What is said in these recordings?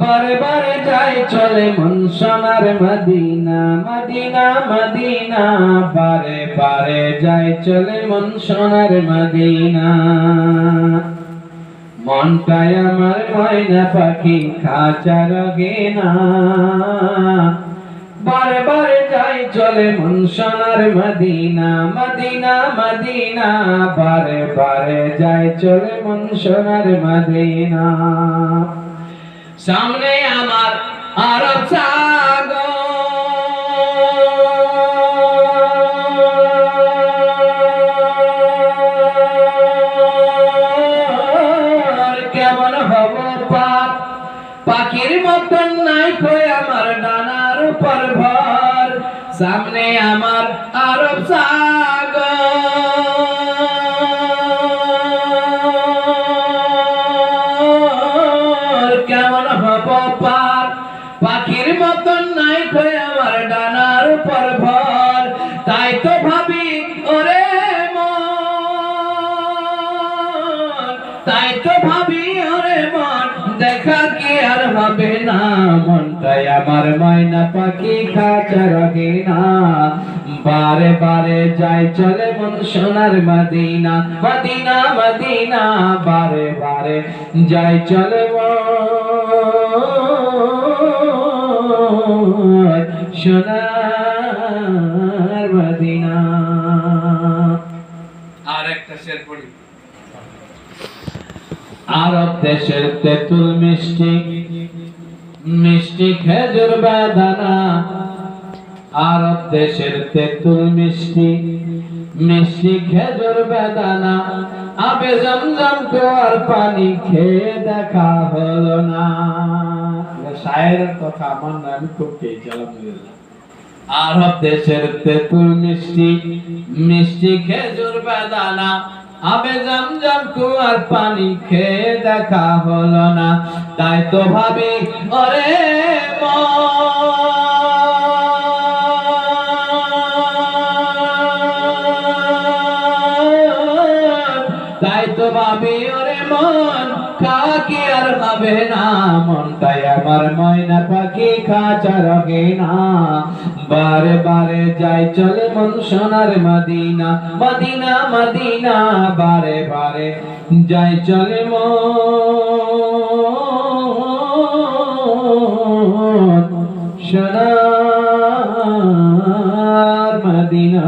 বারে বারে যাই চলে মন সোনার মদিনা মদিনা মদিনা বারে বারে যাই চলে মন সোনার মদিনা মনটাই আমার ময়না পাখি খাঁচার গেনা বারে বারে যাই চলে মন সোনার মদিনা মদিনা মদিনা বারে বারে যাই চলে মন সোনার মদিনা সামনে আমার আরব সাগর কেমন হব পাপ পাখির মতন নাই কই আমার ডানার উপর ভর সামনে আমার আরব সাগর কেমন হব পাপ পাখির মতন নাই কই আমার ডানার উপর ভর তাই তো ভাবি ওরে তাই তো ভাবি ওরে মন দেখা কি আর হবে না মনটাই আমার ময়না পাখি খাঁচার গেনা বারে বারে যাই চলে মন সোনার মদিনা মদিনা মদিনা বারে বারে যাই চলে সোনার মদিনা আর একটা শের পড়ি আরব দেশের তেঁতুল মিষ্টি মিষ্টি খেজুর বাদানা আরব দেশের তেঁতুল মিষ্টি মিষ্টি খেজুর বাদানা আবে জমজম কুয়ার পানি খেয়ে দেখা হলো না শায়েরের কথা আমার না আমি খুব পেয়েছি আলহামদুলিল্লাহ আরব দেশের তেঁতুল মিষ্টি মিষ্টি খেজুর বাদানা আবে জমজম কুয়ার পানি খেয়ে দেখা হলো না তাই তো ভাবি ওরে তাই তো ভাবি ওরে মন কি আর হবে না মনটাই আমার ময়না পাখি খাঁচার গেনা বারে বারে যাই চলে মন সোনার মদিনা মদিনা মদিনা বারে বারে যাই চলে মন সোনার মদিনা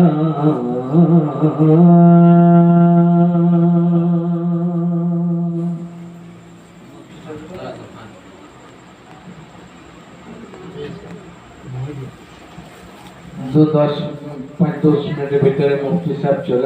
দু 10-5 মিনিটের ভিতরে মুফতি সাহেব চলে